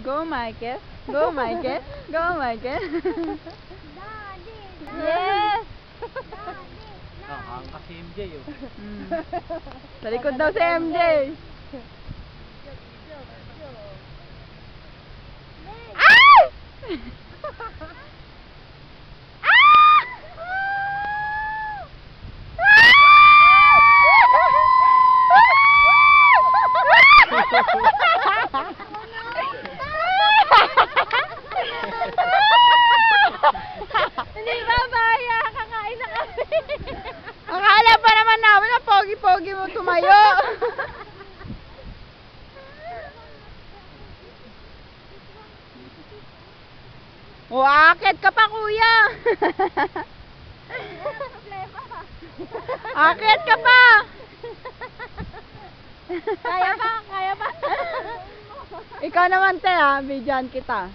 Go, Michael. Go, Michael. Go, Michael. Daddy! Yes! Ang kasi MJ oh. Mm. Sa likod daw si MJ. Ay! Hindi ba baya? Kakain na kami. Akala pa naman namin na pogi-pogi mo tumayo. O, akit ka pa, kuya. Akit ka pa. Kaya pa, kaya pa. Ikaw naman, te, ha. Bidyan kita.